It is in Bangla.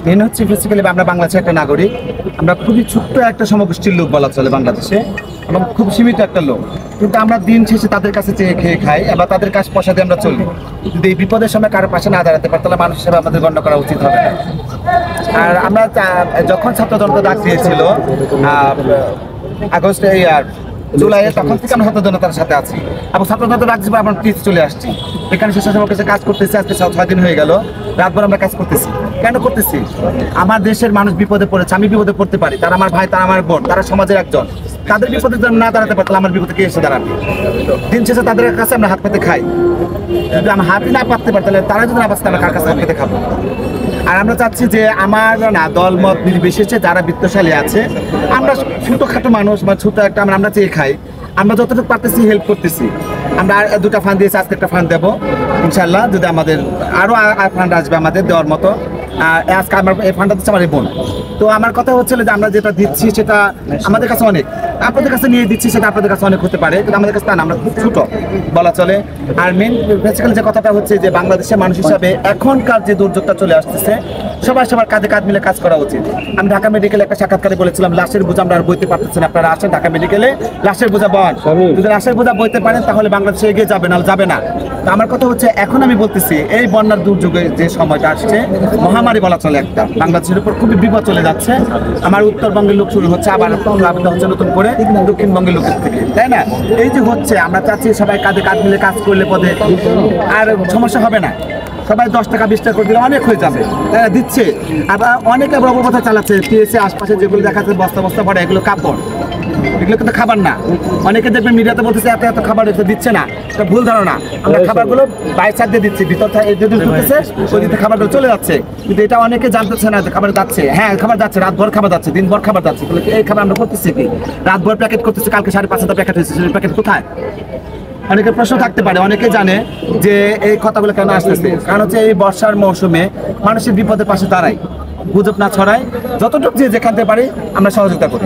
মেন হচ্ছে বেসিক্যালি আমরা বাংলাদেশের একটা নাগরিক, আমরা খুবই ছোট্ট একটা সমগোষ্ঠীর লোক বলা চলে বাংলাদেশে, এবং খুব সীমিত একটা লোক, কিন্তু আমরা দিন শেষে তাদের কাছে চেয়ে খেয়ে খাই, এবার তাদের কাছে পয়সা দিয়ে আমরা চলি। যদি এই বিপদের সময় কারো পাশে না দাঁড়াতে পারি তাহলে মানুষ হিসেবে আমাদের গণ্য করা উচিত হবে না। আর আমরা যখন ছাত্র জনতা ডাক দিয়েছিল আগস্টে জুলাইয়ে, তখন থেকে আমরা ছাত্র জনতার সাথে আছি এবং ছাত্র জনতা ডাক হিসেবে আমরা পিস চলে আসছি। এখানে স্বেচ্ছাসেবক কাছে কাজ করতেছি, আজকে 6 দিন হয়ে গেল, রাতভর আমরা কাজ করতেছি। কেন করতেছি? আমার দেশের মানুষ বিপদে পড়েছে, আমি বিপদে পড়তে পারি, তারা আমার ভাই, তারা আমার বোন, তারা সমাজের একজন। তাদের বিপদে যদি না দাঁড়াতে পারে তাহলে আমার বিপদে কে এসে দাঁড়াবে? দিন শেষে তাদের কাছে আমরা হাত পেতে খাই। যদি আমরা হাতই না পাততে পারি তাহলে তারা যদি না পাচ্ছে আমরা কার কাছে হাত পেতে খাবো? আর আমরা চাচ্ছি যে আমার না দল মত নির্বিশেষে যারা বিত্তশালী আছে, আমরা ছোটখাটো মানুষ বা ছোট একটা আমরা চেয়ে খাই, আমরা যতটুকু পারতেছি হেল্প করতেছি। আমরা আর 2টা ফান্ড দিয়েছি, আজকে একটা ফান্ড দেবো ইনশাল্লাহ। যদি আমাদের আরও ফান্ড আসবে আমাদের দেওয়ার মতো, আজকে আমার এই ফান্ডটা দিচ্ছে আমার এই বোন। তো আমার কথা হচ্ছিল যে আমরা যেটা দিচ্ছি সেটা আমাদের কাছে অনেক, আপনাদের কাছে নিয়ে দিচ্ছি সেটা আপনাদের কাছে অনেক হতে পারে, কিন্তু আমাদের কাছে তা না, আমরা খুব ছোটো বলা চলে। আর মেন বেসিক্যালি যে কথাটা হচ্ছে যে বাংলাদেশের মানুষ হিসাবে এখনকার যে দুর্যোগটা চলে আসতেছে, সবার কাঁধে কাঁধ মিলে কাজ করা উচিত। আমি ঢাকা মেডিকেলে একটা সাক্ষাৎকারে বলেছিলাম, লাশের বোঝা আমরা আর বইতে পারতেছি না, আপনারা আসেন ঢাকা মেডিকেলে, লাশের বোঝা বন, যদি লাশের বোঝা বইতে পারেন তাহলে বাংলাদেশে এগিয়ে যাবে, না যাবে না। তো আমার কথা হচ্ছে এখন আমি বলতেছি এই বন্যার দুর্যোগে যে সময়টা আসছে, মহামারী বলা চলে একটা, বাংলাদেশের উপর খুবই বিপদ চলে যাচ্ছে। আমার উত্তরবঙ্গের লোক শুরু হচ্ছে, আবার প্লাবিত হচ্ছে নতুন করে দক্ষিণবঙ্গের লোকের থেকে, তাই না? এই যে হচ্ছে, আমরা চাচ্ছি সবাই কাঁধে কাঁধ মিলে কাজ করলে পদে আর সমস্যা হবে না। সবাই 10 টাকা 20 টাকা করে দিলে অনেক হয়ে যাবে, তারা দিচ্ছে। আবার অনেকে আবার অপপ্রথা চালাচ্ছে, টিএসএ আশপাশে যেগুলো দেখা যাচ্ছে বস্তা বস্তা ভরা, এগুলো কাপড়, এগুলো কিন্তু খাবার না। অনেকে দেখবেন মিডিয়াতে বলতেছে এত এত খাবার দিচ্ছে না, এটা ভুল ধারণা। আমরা খাবারগুলো বাইরে সাইড দিয়ে দিচ্ছি, ভিতর যদি ঢুকতেছে ওই দিকে খাবারগুলো চলে যাচ্ছে, কিন্তু এটা অনেকে জানতেছে না যে খাবার যাচ্ছে। হ্যাঁ খাবার যাচ্ছে, রাতভর খাবার যাচ্ছে, দিনভর খাবার যাচ্ছে, এই খাবার আমরা করতেছি কি? রাতভর প্যাকেট করতেছি, কালকে 5.5 প্যাকেট হয়েছে, সেই প্যাকেট কোথায়? অনেকের প্রশ্ন থাকতে পারে, অনেকে জানে যে এই কথাগুলো কেন আসতেছে। কারণ হচ্ছে এই বর্ষার মৌসুমে মানুষের বিপদের পাশে দাঁড়ায়, গুজব না ছড়ায়, যতটুকু যে যেখান থেকে পারি আমরা সহযোগিতা করি।